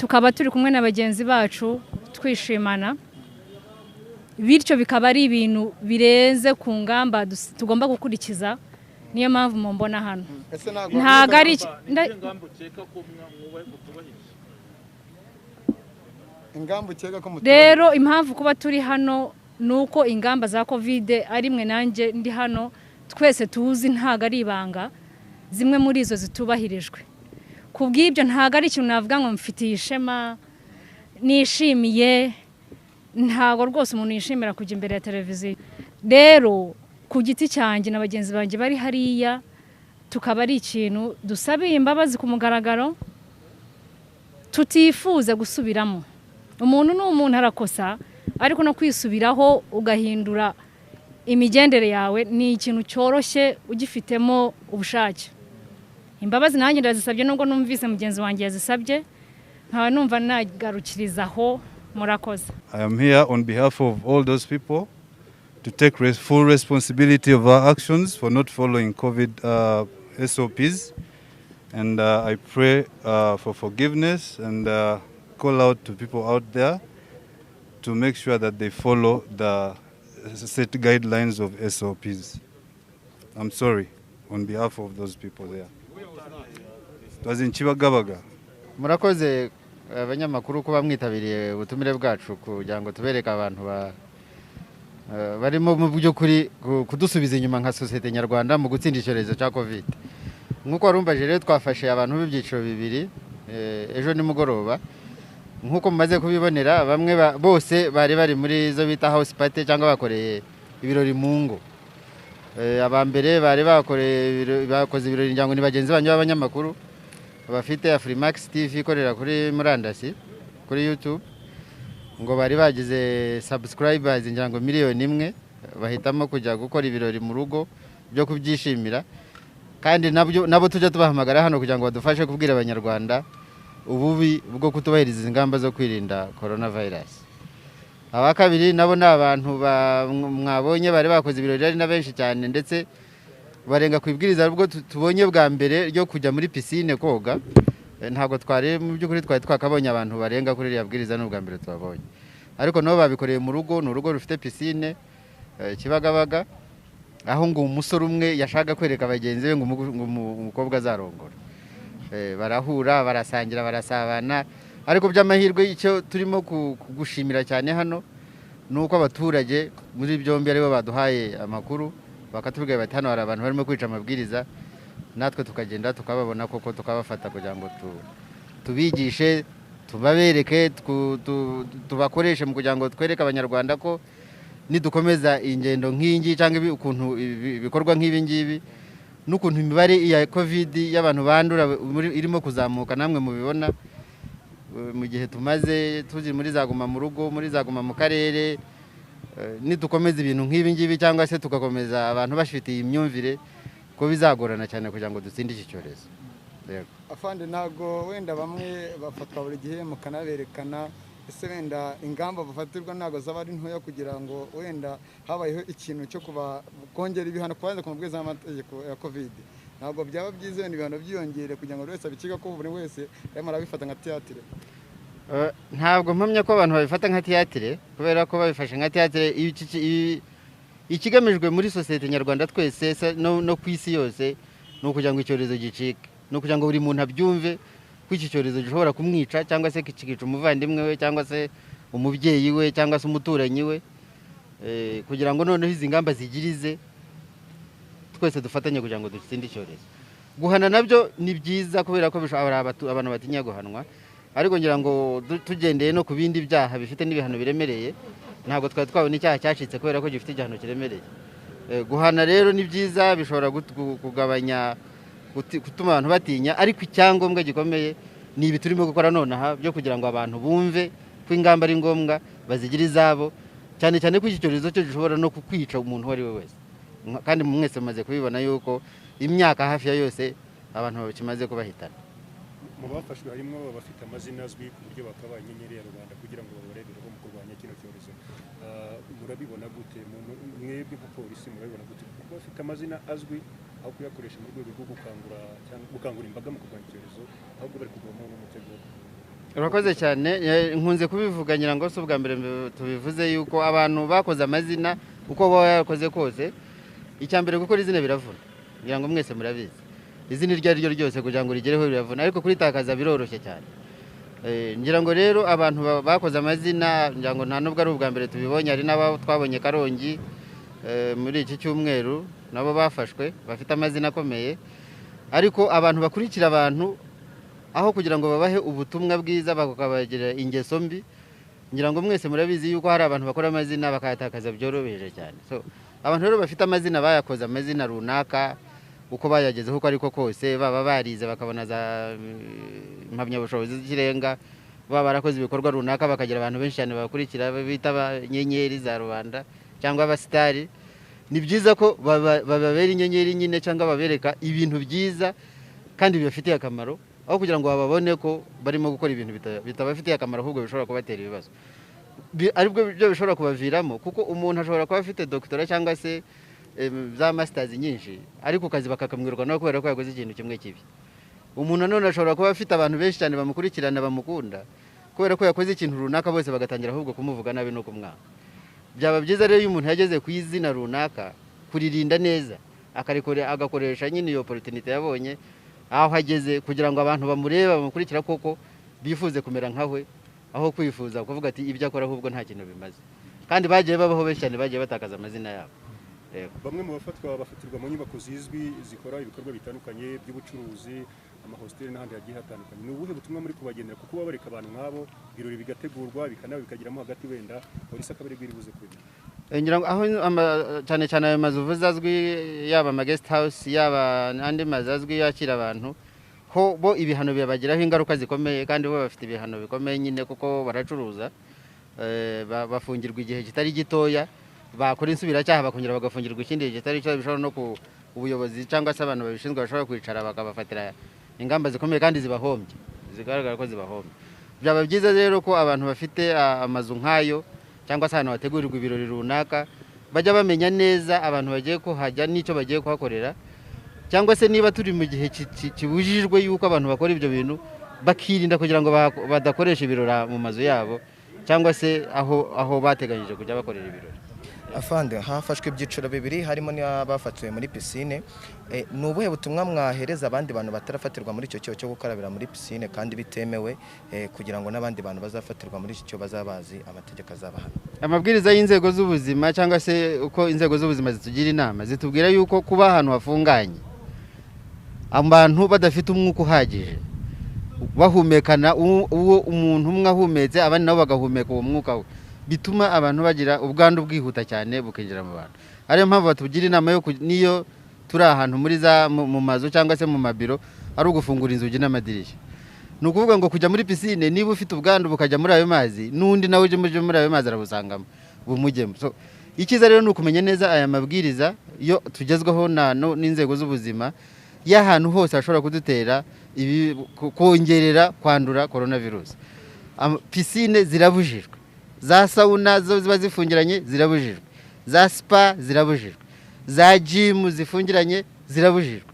tukaba turi kumwe na bagenzi bacu twishimana, bityo bikaba ari ibintu birenze ku ngamba tugomba gukurikiza. Niyo mpamvu mumbona hano ntago ari rero impamvu kuba turi hano nuko ingamba za covid ari mwe nanjye ndi hano twese tuzi ntago ari ibanga, zimwe muri izo zitubahirijwe. Kubw'ibyo ntago ari ikintu navuga ngo mfitiye ishema nishimiye, ntago rwose umuntu yishimira kujya imbere ya televiziyo. Rero ku giti cyanjye na bagenzi banjye bari hariya, tukaba ari ikintu dusabiye imbabazi ku mugaragaro, tutifuza gusubiramo. Umuntu n'umuntu arakosa, ariko no kwisubiraho ugahindura imigendere yawe ni ikintu cyoroshye ugifitemo ubushake. Imbabazi nanjye ndazisabye nubwo numvise mugenzi wanjye yazisabye, nkaba numva nagarukirizaho. Murakoze. I am here on behalf of all those people to take full responsibility of our actions for not following COVID SOPs, and I pray for forgiveness and call out to people out there to make sure that they follow the set guidelines of SOPs. I'm sorry on behalf of those people there. It was in Chibagabaga. Murakoze abanyamakuru kuba mwitabiriye ubutumire bwacu kugira ngo tubereke abantu barimo mu buryo kuri kudusubiza inyuma nka societe nyarwanda mu gutsinda icyorezo cya covid. Nkuko warumbaje rero twafashe abantu b'ibyiciro bibiri ejo nimugoroba, nkuko mumaze kubibonera bamwe bose bari muri zo bita house party cyangwa bakoreye ibirori mu ngo. Abambere bari bakoze ibirori njyango ni bagenzi banyu b'abanyamakuru bafite Afrimax TV ikorera kuri murandasi kuri YouTube, ngo bari bagize subscribers njyango miliyoni 1, bahitamo kujya gukora ibirori mu rugo byo kubyishimira, kandi nabo tujya tubahamagara hano kugira ngo badufashe kubwira abanyarwanda ububi bwo kutubahiriza ingamba zo kwirinda coronavirus. Aba kabiri nabo n'abantu mwabonye bari bakoze ibirori ari na benshi cyane, ndetse barenga kwibwiriza ubwo tubonye bwa mbere ryo kujya muri piscine koga. Ntago twari mu by'ukuri twakabonye abantu barenga kuri yabwiriza n'ubwa mbere tubabonye, ariko nabo babikoreye mu rugo. N'urugo rufite piscine Kibagabaga, aho ngo umusore umwe yashaka kwereka bagenzi be ngo umukobwa azarongora. Barahura, barasangira, barasabana. Ariko by'amahirwe icyo turimo kugushimira cyane hano nuko abaturage muri byombi aribo baduhaye amakuru, bakatubwira bati hano hari abantu barimo kwica amabwiriza, natwe tukagenda tukababona koko tukabafata kugira ngo tubigishe, tubabereke, tubakoreshe mu kugira ngo twereke abanyarwanda ko nidukomeza ingendo nk'ingi cyangwa ukuntu bikorwa nk'ibi ngibi, n'ukuntu imibare ya covid y'abantu bandura irimo kuzamuka namwe mubibona mu gihe tumaze tuzi muri zaguma mu rugo, muri zaguma mu karere. Nidukomeza ibintu nk'ibi ngibi cyangwa se tugakomeza abantu bashifitiye imyumvire, ko bizagorana cyane kugira ngo dutsinde iki cyorezo. Afande, nago wenda bamwe bafatwa buri gihe mukanaberekana, ese wenda ingamba bafatirwa nago zaba ari ntoya kugira ngo wenda habayeho ikintu cyo kongera ibihano kubanza kumubwiza amategeko ya covid. Nago byaba byiza ibihano byiyongere kugira ngo wese abikiga ko buri wese yamara bifata nka theatre. Ntabwo mpamya ko abantu babifata nka theatre, kubera ko babifashe nka theatre ikigamijwe muri societe nyarwanda twese no kwisi yose no kugira ngo icyorezo gicike, no kugira ngo buri muntu abyumve ko iki cyorezo gishobora kumwica cyangwa se kikica umuvandimwe we cyangwa se umubyeyi we cyangwa se umuturanyi we, kugira ngo noneho izi ngamba zigirize twese dufatanye kugira ngo dutsinde icyorezo. Guhana nabyo ni byiza kubera ko abantu batinya guhanwa, ariko ngira ngo tugendeye no ku bindi byaha bifite n'ibihano biremereye, ntabwo twabona icyaha cyacitse kubera ko gifite igihano kiremereye. Guhana rero ni byiza, bishobora kugabanya gutuma abantu batinya, ariko icyangombwa gikomeye ni ibi turimo gukora nonaha byo kugira ngo abantu bumve ko ingamba ari ngombwa bazigira izabo, cyane cyane ko iki cyorezo cyo gishobora no kukwica umuntu uwo ari we wese. Kandi mwese mumaze kubibona yuko imyaka hafi ya yose abantu bakimaze kubahitana. Mu bafashwe harimo abafite amazina azwi ku buryo bakaba inyenyeri ya rubanda kugira ngo babarebereho mu kurwanya kino cyorezo. Murabibona gute mwebwe nka polisi, murabibona gute kuko bafite amazina azwi aho kuyakoresha mu rwego rwo gukangura imbaga mu kurwanya icyorezo, ahubwo bari kugwamo n'umutego? urakoze cyane. Nkunze kubivuga ngira ngo si ubwa mbere tubivuze yuko abantu bakoze amazina uko baba yakoze kose, icya mbere gukora izina biravuna, ngira ngo mwese murabizi izina iryo ari ryo ryose kugira ngo rigereho biravuna, ariko kuritakaza biroroshye cyane. Ngira ngo rero abantu bakoze amazina ngira ngo nta nubwo ari ubwa mbere tubibonye, hari n'abo twabonye Karongi muri iki cyumweru nabo bafashwe bafite amazina akomeye, ariko abantu bakurikira abantu aho kugira ngo babahe ubutumwa bwiza bakabagira ingeso mbi. Ngira ngo mwese murabizi yuko hari abantu bakora amazina bakayatakaza byoroheje cyane. So abantu rero bafite amazina bayakoze amazina runaka uko bayagezeho uko ariko kose, baba barize bakabona za impamyabushobozi z'ikirenga, baba barakoze ibikorwa runaka bakagira abantu benshi cyane bakurikira bita abanyenyeri za rubanda cyangwa abasitari, ni byiza ko bababera inyenyeri nyine cyangwa babereka ibintu byiza kandi bibafitiye akamaro, aho kugira ngo babone ko barimo gukora ibintu bitabafitiye akamaro ahubwo bishobora kubatera ibibazo, aribwo byo bishobora kubaviramo. Kuko umuntu ashobora kuba afite doctora cyangwa se za masters nyinshi, ariko kazi bakakamwirwa no kubera ko yakoze ikintu kimwe kibi. Umuntu none ashobora kuba afite abantu benshi cyane bamukurikirana bamukunda kubera ko yakoze ikintu runaka, bose bagatangira ahubwo kumuvuga nabi no kumwanga. Byaba byiza rero iyo umuntu yageze ku izina runaka kuririnda neza, agakoresha nyine iyo opportunity yabonye aho hageze kugira ngo abantu bamureba bamukurikira koko bifuze kumera nkawe, aho kwifuza kuvuga ati ibyo akora ahubwo nta kintu bimaze. Kandi bagiye babaho benshi cyane bagiye batakaza amazina yabo. Bamwe mu bafatirwa mu nyubako zizwi zikora ibikorwa bitandukanye by'ubucuruzi, amahosteli n'ahandi hagiye hatandukanye, ni ubuhe butumwa muri kubagendera kuko babareka abantu nk'abo ibirori bigategurwa bikagiramo hagati, wenda polisi akaba ari bwiribuze kubigira? Ngira ngo aho cyane cyane ayo mazu uvuze azwi, yaba ama guest house yaba andi mazu azwi yakira abantu, ho bo ibihano bibagiraho ingaruka zikomeye, kandi bo bafite ibihano bikomeye nyine kuko baracuruza, bafungirwa igihe kitari gitoya, bakora insubiracyaha bakongera bagafungirwa ikindi gihe kitari cyo, bishobora no ku ubuyobozi cyangwa se abantu babishinzwe bashobora kwicara bakabafatira ingamba zikomeye kandi zibahombye, zigaragara ko zibahombye. Byaba byiza rero ko abantu bafite amazu nk'ayo cyangwa se ahantu hategurirwa ibirori runaka bajya bamenya neza abantu bagiye kuhajya n'icyo bagiye kuhakorera, cyangwa se niba turi mu gihe kibujijwe yuko abantu bakora ibyo bintu bakirinda kugira ngo badakoresha ibirori mu mazu yabo cyangwa se aho bateganyije kujya bakorera ibirori. Afande, hafashwe ibyiciro bibiri harimo n'abafatiwe muri piscine. Ni ubuhe butumwa mwahereza abandi bantu batarafatirwa muri icyo cyo gukarabira muri piscine kandi bitemewe, kugira ngo n'abandi bantu bazafatirwa muri icyo bazabazi amategeko azabahana? Amabwiriza y'inzego z'ubuzima cyangwa se uko inzego z'ubuzima zitugira inama zitubwira yuko kuba ahantu hafunganye abantu badafite umwuka uhagije, bahumekana uwo umuntu umwe ahumetse abandi nabo bagahumeka uwo mwuka we, bituma abantu bagira ubwandu bwihuta cyane bukinjira mu bantu. Ariyo mpamvu batugira inama yo niyo turi ahantu mu mazu cyangwa se mu mabiro ari ugufungura inzugi n'amadirishya. Ni ukuvuga ngo kujya muri piscine niba ufite ubwandu bukajya muri ayo mazi, n'undi nawe uje muri ayo mazi arabusangamo bumujyemo. So icyiza rero ni ukumenya neza aya mabwiriza iyo tugezweho n'inzego z'ubuzima y'ahantu hose hashobora kudutera kongerera kwandura coronavirus. Piscine zirabujijwe, za sauna zo ziba zifungiranye zirabujijwe, za spa zirabujijwe, za gym zifungiranye zirabujijwe.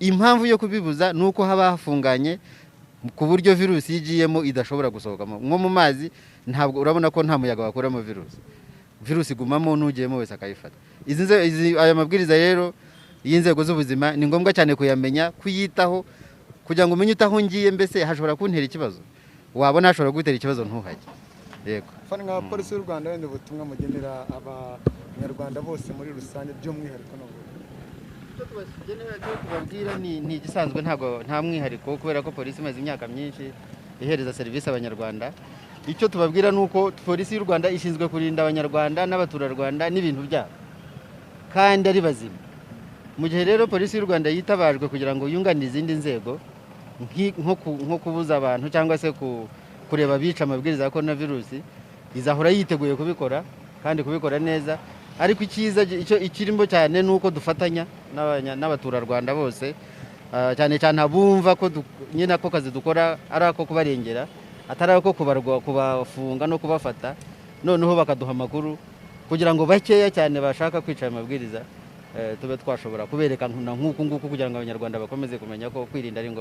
Impamvu yo kubibuza nuko haba hafunganye ku buryo virusi yigiyemo idashobora gusohokamo. Nko mu mazi ntabwo urabona ko nta muyaga wakuramo virusi igumamo n'ugiyemo wese akayifata. Aya mabwiriza rero y'inzego z'ubuzima ni ngombwa cyane kuyamenya, kuyitaho kugira ngo umenye utaho ngiye, mbese hashobora kuntera ikibazo, wabona hashobora gutera ikibazo ntuhajye. Yego. Fani nka polisi y'u Rwanda wenda ubutumwa mugenera abanyarwanda bose muri rusange by'umwihariko kubabwira ni igisanzwe, nta mwihariko, kubera ko polisi imaze imyaka myinshi ihereza serivisi abanyarwanda. Icyo tubabwira ni uko polisi y'u Rwanda ishinzwe kurinda abanyarwanda n'abaturarwanda n'ibintu byabo kandi ari bazima. Mu gihe rero polisi y'u Rwanda yitabajwe kugira ngo yunganire izindi nzego nko kubuza abantu cyangwa se kureba abica amabwiriza ya coronavirus, izahora yiteguye kubikora kandi kubikora neza. Ariko icyiza ikirimo cyane ni uko dufatanya n'abaturarwanda bose, cyane cyane abumva ko nyine ako kazi dukora ari ako kubarengera, atari ako kubafunga no kubafata, noneho bakaduha amakuru kugira ngo bakeya cyane bashaka kwica amabwiriza tube twashobora kubereka nk'uku nguku kugira ngo abanyarwanda bakomeze kumenya ko kwirinda ari ngombwa.